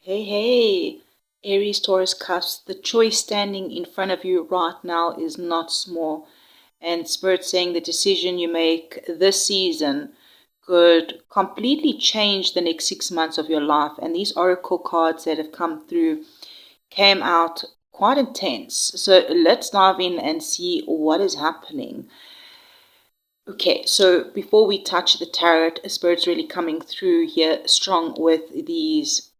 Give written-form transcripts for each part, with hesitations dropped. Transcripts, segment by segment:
Hey, Aries, Taurus, Cusp. The choice standing in front of you right now is not small. And Spirit saying the decision you make this season could completely change the next 6 months of your life. And these oracle cards that have come through came out quite intense. So let's dive in and see what is happening. Okay, so before we touch the tarot, Spirit's really coming through here strong with these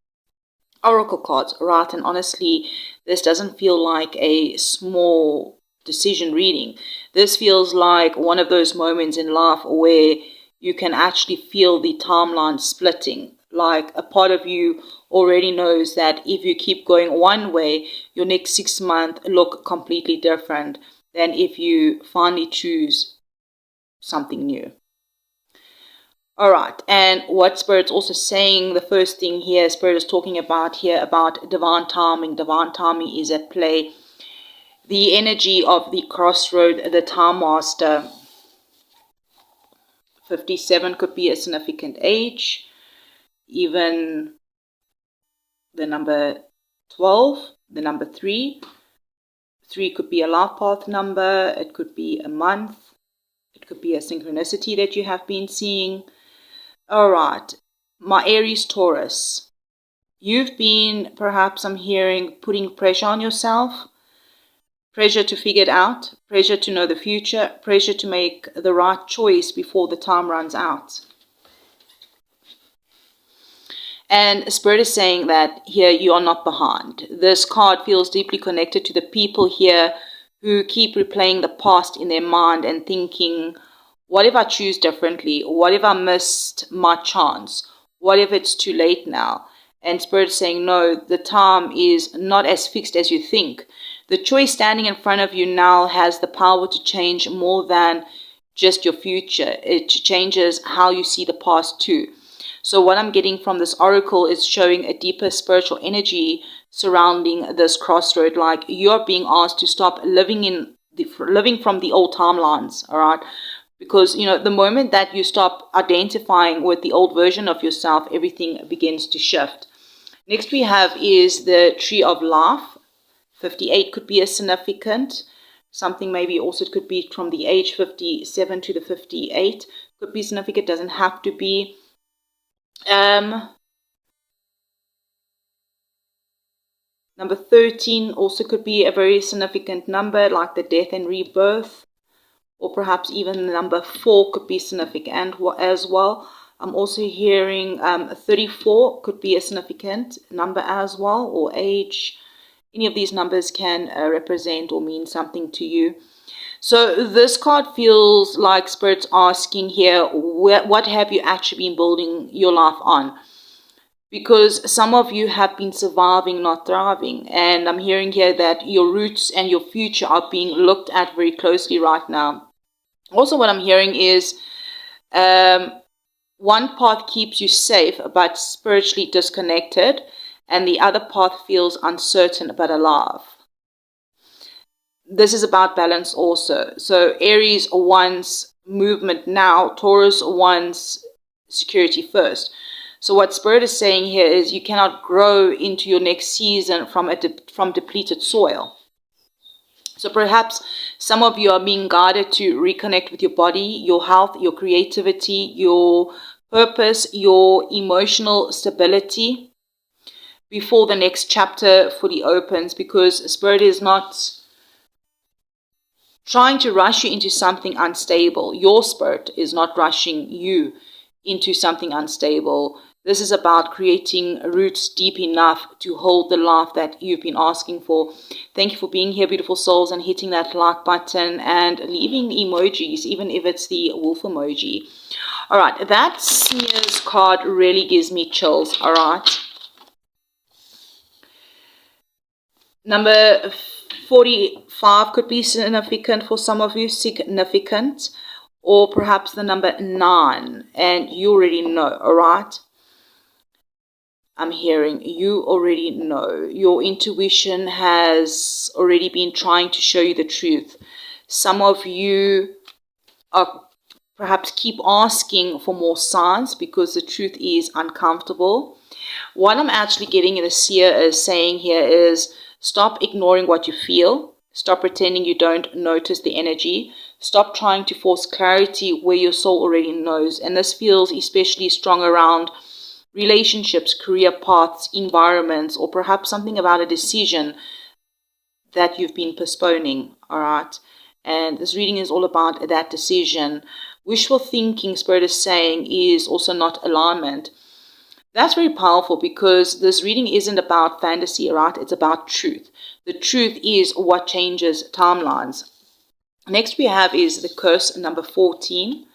oracle cards, right? And honestly, this doesn't feel like a small decision reading. This feels like one of those moments in life where you can actually feel the timeline splitting. Like a part of you already knows that if you keep going one way, your next 6 months look completely different than if you finally choose something new. All right, and what Spirit's also saying, the first thing here, Spirit is talking about here about divine timing. Divine timing is at play. The energy of the crossroad, the time master. 57 could be a significant age. Even the number 12, the number 3. 3 could be a life path number. It could be a month. It could be a synchronicity that you have been seeing. All right, my Aries, Taurus, you've been, perhaps I'm hearing, putting pressure on yourself, pressure to figure it out, pressure to know the future, pressure to make the right choice before the time runs out. And Spirit is saying that here you are not behind. This card feels deeply connected to the people here who keep replaying the past in their mind and thinking, what if I choose differently? What if I missed my chance? What if it's too late now? And Spirit is saying, no, the time is not as fixed as you think. The choice standing in front of you now has the power to change more than just your future. It changes how you see the past too. So what I'm getting from this oracle is showing a deeper spiritual energy surrounding this crossroad. Like you're being asked to stop living from the old timelines, all right? Because, the moment that you stop identifying with the old version of yourself, everything begins to shift. Next we have is the Tree of Life. 58 could be a significant. Something maybe also it could be from the age 57 to the 58. Could be significant, doesn't have to be. Number 13 also could be a very significant number, like the death and rebirth. Or perhaps even the number 4 could be significant as well. I'm also hearing 34 could be a significant number as well, or age. Any of these numbers can represent or mean something to you. So this card feels like Spirit's asking here, what have you actually been building your life on? Because some of you have been surviving, not thriving. And I'm hearing here that your roots and your future are being looked at very closely right now. Also, what I'm hearing is one path keeps you safe but spiritually disconnected, and the other path feels uncertain but alive. This is about balance also. So Aries wants movement now, Taurus wants security first. So what Spirit is saying here is you cannot grow into your next season from depleted soil. So perhaps some of you are being guided to reconnect with your body, your health, your creativity, your purpose, your emotional stability before the next chapter fully opens, because Spirit is not trying to rush you into something unstable. Your Spirit is not rushing you into something unstable. This is about creating roots deep enough to hold the life that you've been asking for. Thank you for being here, beautiful souls, and hitting that like button and leaving emojis, even if it's the wolf emoji. All right, that Seer's card really gives me chills, all right? Number 45 could be significant for some of you, significant, or perhaps the number 9, and you already know, all right? I'm hearing you already know. Your intuition has already been trying to show you the truth. Some of you are perhaps keep asking for more signs because the truth is uncomfortable. What I'm actually getting the seer is saying here is stop ignoring what you feel. Stop pretending you don't notice the energy. Stop trying to force clarity where your soul already knows. And this feels especially strong around relationships, career paths, environments, or perhaps something about a decision that you've been postponing, all right? And this reading is all about that decision. Wishful thinking, Spirit is saying, is also not alignment. That's very powerful because this reading isn't about fantasy, right? It's about truth. The truth is what changes timelines. Next we have is the curse number 14,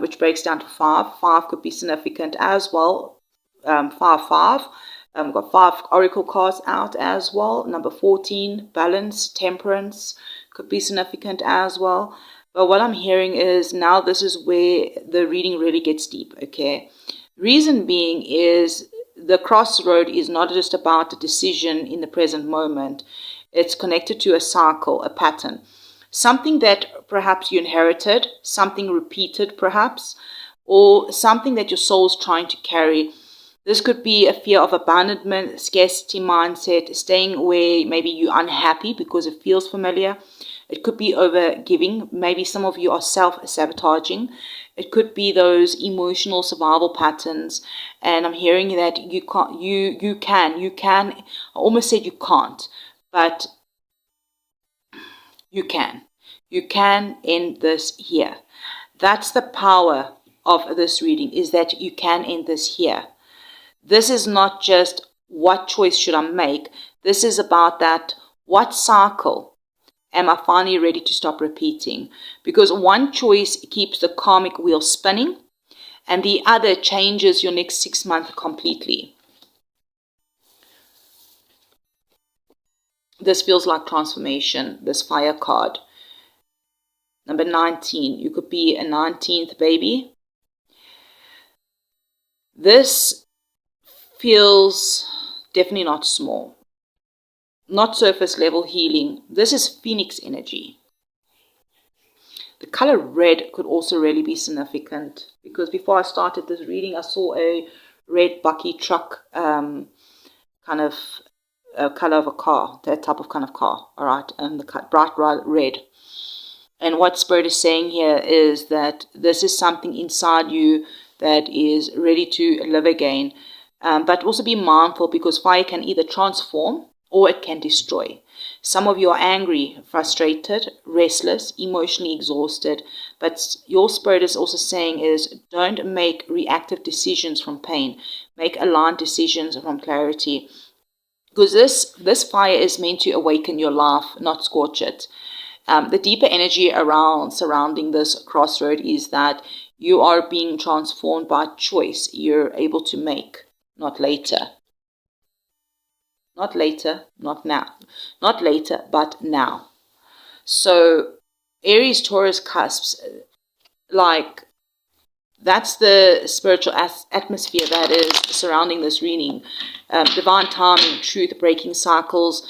which breaks down to 5. 5 could be significant as well. 5. We've got 5 oracle cards out as well. Number 14, balance, temperance, could be significant as well. But what I'm hearing is now this is where the reading really gets deep, okay? Reason being is the crossroad is not just about the decision in the present moment. It's connected to a cycle, a pattern. Something that perhaps you inherited, something repeated perhaps, or something that your soul's trying to carry. This could be a fear of abandonment, scarcity mindset, staying where maybe you're unhappy because it feels familiar. It could be over giving. Maybe some of you are self-sabotaging. It could be those emotional survival patterns. And I'm hearing that you can, I almost said you can't, but you can. You can end this here. That's the power of this reading, is that you can end this here. This is not just what choice should I make. This is about that, what cycle am I finally ready to stop repeating? Because one choice keeps the karmic wheel spinning and the other changes your next 6 months completely. This feels like transformation, this fire card. Number 19, you could be a 19th baby. This feels definitely not small. Not surface level healing. This is Phoenix energy. The color red could also really be significant because before I started this reading, I saw a red bucky truck kind of color of a car, that type of kind of car, all right, and the bright red. And what Spirit is saying here is that this is something inside you that is ready to live again. But also be mindful because fire can either transform or it can destroy. Some of you are angry, frustrated, restless, emotionally exhausted. But your Spirit is also saying is don't make reactive decisions from pain. Make aligned decisions from clarity. Because this fire is meant to awaken your life, not scorch it. The deeper energy surrounding this crossroad is that you are being transformed by choice you're able to make, not later. Not later, not now. Not later, but now. So Aries, Taurus, Cusps, like that's the spiritual atmosphere that is surrounding this reading. Divine timing, truth, breaking cycles,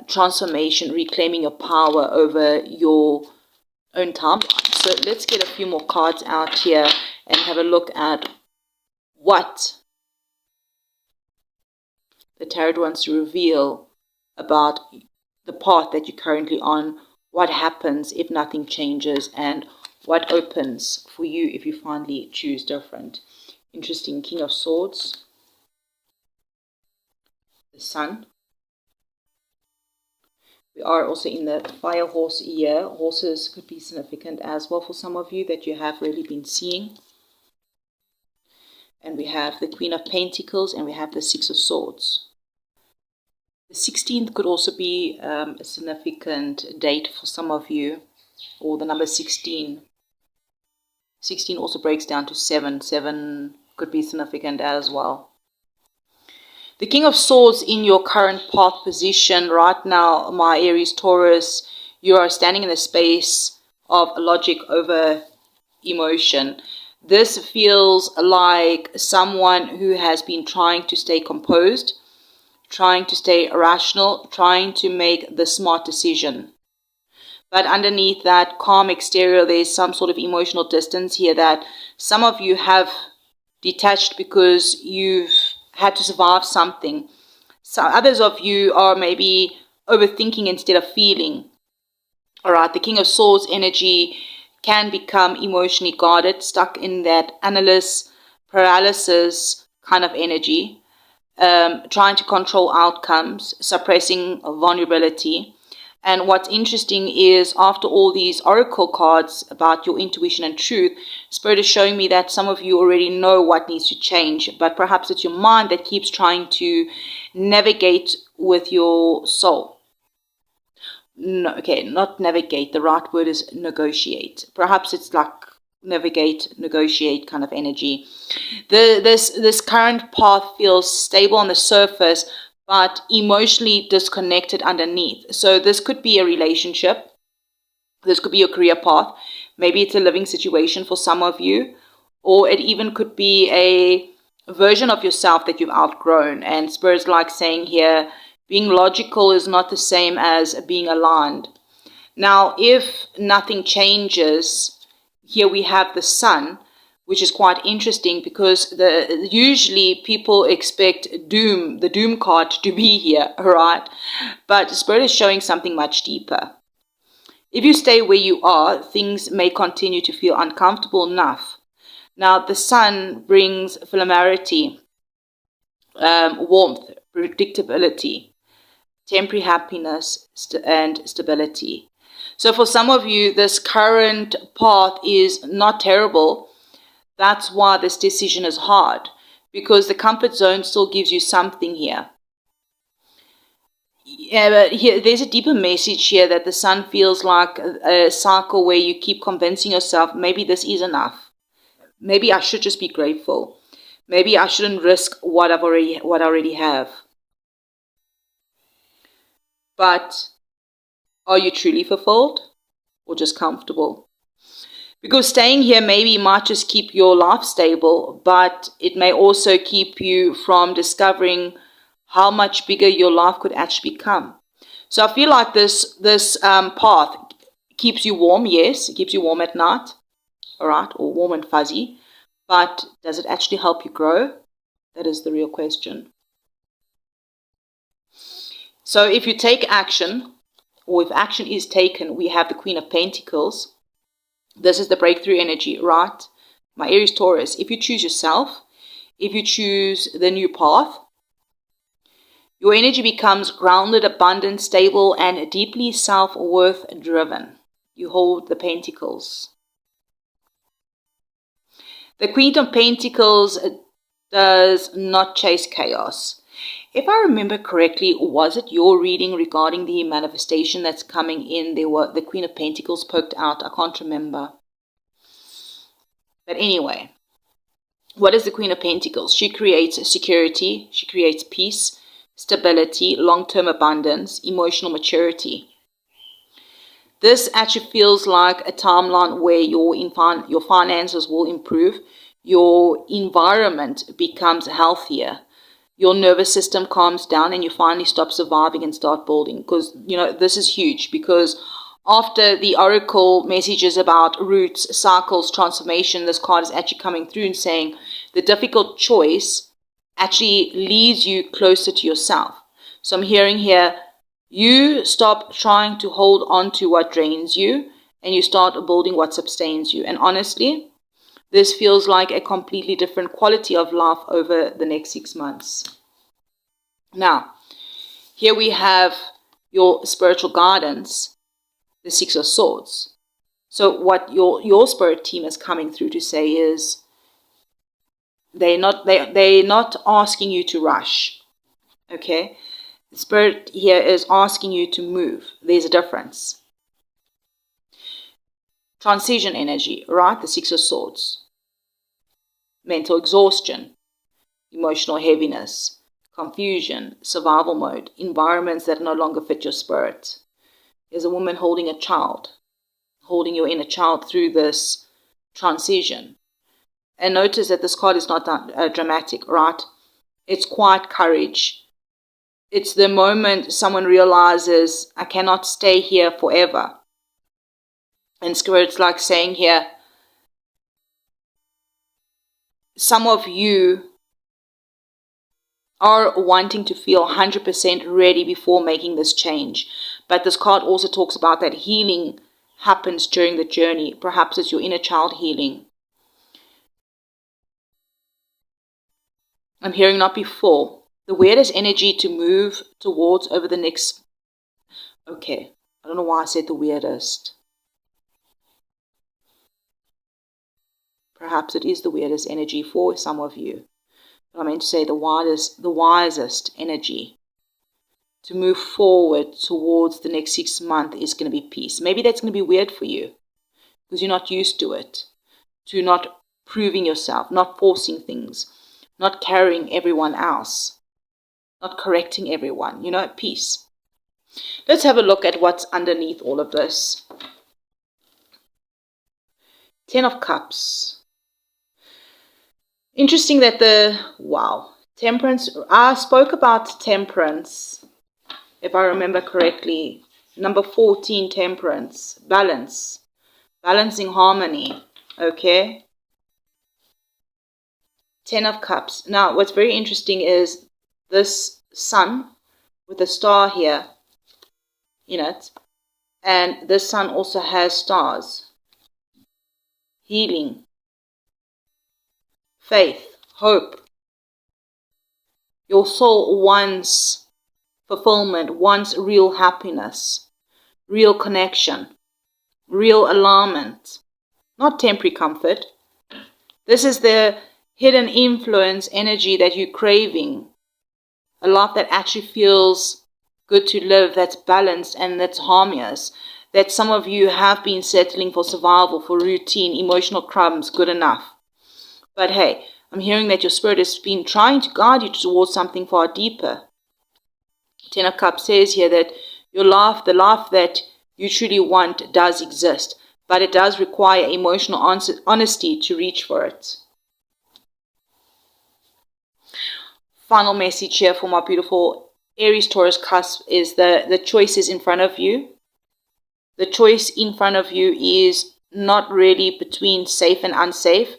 transformation, reclaiming your power over your own timeline. So let's get a few more cards out here and have a look at what the tarot wants to reveal about the path that you're currently on, what happens if nothing changes, and what opens for you if you finally choose different. Interesting. King of Swords, the Sun. We are also in the fire horse year. Horses could be significant as well for some of you that you have really been seeing. And we have the Queen of Pentacles and we have the Six of Swords. The 16th could also be a significant date for some of you, or the number 16. 16 also breaks down to 7. 7 could be significant as well. The King of Swords in your current path position right now, my Aries, Taurus, you are standing in the space of logic over emotion. This feels like someone who has been trying to stay composed, trying to stay rational, trying to make the smart decision. But underneath that calm exterior, there's some sort of emotional distance here that some of you have detached because you've had to survive something. So others of you are maybe overthinking instead of feeling. All right, the King of Swords energy can become emotionally guarded, stuck in that analysis paralysis kind of energy, trying to control outcomes, suppressing vulnerability. And what's interesting is after all these oracle cards about your intuition and truth, Spirit is showing me that some of you already know what needs to change, but perhaps it's your mind that keeps trying to navigate with your soul. No, okay, not navigate. The right word is negotiate. Perhaps it's like navigate, negotiate kind of energy. This current path feels stable on the surface, but emotionally disconnected underneath. So this could be a relationship. This could be your career path. Maybe it's a living situation for some of you, or it even could be a version of yourself that you've outgrown. And Spirit's like saying here, being logical is not the same as being aligned. Now, if nothing changes, here we have the Sun, which is quite interesting because usually people expect doom, the doom card to be here, right? But Spirit is showing something much deeper. If you stay where you are, things may continue to feel uncomfortable enough. Now, the Sun brings familiarity, warmth, predictability, temporary happiness, and stability. So for some of you, this current path is not terrible. That's why this decision is hard, because the comfort zone still gives you something here. Yeah, but here, there's a deeper message here that the Sun feels like a cycle where you keep convincing yourself, maybe this is enough. Maybe I should just be grateful. Maybe I shouldn't risk what I already have. But are you truly fulfilled or just comfortable? Because staying here maybe might just keep your life stable, but it may also keep you from discovering how much bigger your life could actually become. So I feel like this path keeps you warm, yes, it keeps you warm at night, all right, or warm and fuzzy, but does it actually help you grow? That is the real question. So if you take action, or if action is taken, we have the Queen of Pentacles. This is the breakthrough energy, right? My Aries Taurus, if you choose yourself, if you choose the new path, your energy becomes grounded, abundant, stable, and deeply self-worth driven. You hold the Pentacles. The Queen of Pentacles does not chase chaos. If I remember correctly, was it your reading regarding the manifestation that's coming in? The Queen of Pentacles poked out. I can't remember. But anyway, what is the Queen of Pentacles? She creates security. She creates peace, stability, long-term abundance, emotional maturity. This actually feels like a timeline where your finances will improve. Your environment becomes healthier. Your nervous system calms down and you finally stop surviving and start building. Because, this is huge, because after the oracle messages about roots, cycles, transformation, this card is actually coming through and saying the difficult choice actually leads you closer to yourself. So I'm hearing here, you stop trying to hold on to what drains you and you start building what sustains you. And honestly, this feels like a completely different quality of life over the next 6 months. Now, here we have your spiritual guidance, the Six of Swords. So what your spirit team is coming through to say is they're not asking you to rush. Okay? The spirit here is asking you to move. There's a difference. Transition energy, right? The Six of Swords. Mental exhaustion, emotional heaviness, confusion, survival mode, environments that no longer fit your spirit. There's a woman holding a child, holding your inner child through this transition. And notice that this card is not dramatic, right? It's quiet courage. It's the moment someone realizes, I cannot stay here forever. And Spirit's like saying here, some of you are wanting to feel 100% ready before making this change. But this card also talks about that healing happens during the journey. Perhaps it's your inner child healing. I'm hearing not before. The weirdest energy to move towards over the next... Okay, I don't know why I said the weirdest. Perhaps it is the weirdest energy for some of you. But I meant to say the wisest energy to move forward towards the next 6 months is going to be peace. Maybe that's going to be weird for you because you're not used to it, to not proving yourself, not forcing things, not carrying everyone else, not correcting everyone, peace. Let's have a look at what's underneath all of this. 10 of Cups. Interesting that Temperance. I spoke about Temperance, if I remember correctly. Number 14, Temperance. Balance. Balancing harmony. Okay. 10 of Cups. Now, what's very interesting is this sun with a star here in it. And this sun also has stars. Healing. Faith. Hope. Your soul wants fulfillment, wants real happiness, real connection, real alignment, not temporary comfort. This is the hidden influence energy that you're craving. A life that actually feels good to live, that's balanced and that's harmonious. That some of you have been settling for survival, for routine, emotional crumbs, good enough. But hey, I'm hearing that your spirit has been trying to guide you towards something far deeper. 10 of Cups says here that your life, the life that you truly want, does exist. But it does require emotional honesty to reach for it. Final message here for my beautiful Aries, Taurus, Cusp is the choice is in front of you. The choice in front of you is not really between safe and unsafe.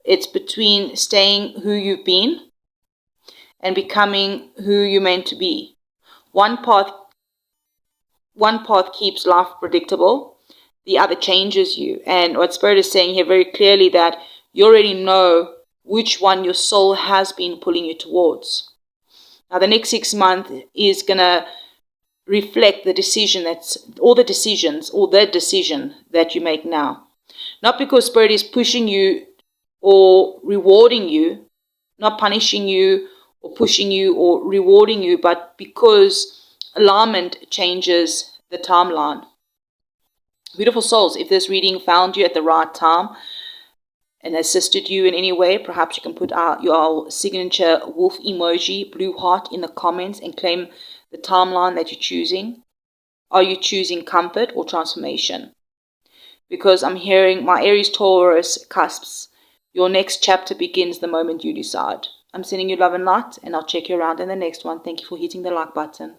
It's between staying who you've been and becoming who you're meant to be. One path keeps life predictable. The other changes you. And what Spirit is saying here very clearly that you already know which one your soul has been pulling you towards. Now the next 6 months is going to reflect the decision the decision that you make now. Not because Spirit is pushing you or rewarding you, not punishing you or pushing you or rewarding you, but because alignment changes the timeline. Beautiful souls, if this reading found you at the right time and assisted you in any way, perhaps you can put out your signature wolf emoji, blue heart in the comments and claim the timeline that you're choosing. Are you choosing comfort or transformation? Because I'm hearing my Aries, Taurus, Cusps. Your next chapter begins the moment you decide. I'm sending you love and light, and I'll check you around in the next one. Thank you for hitting the like button.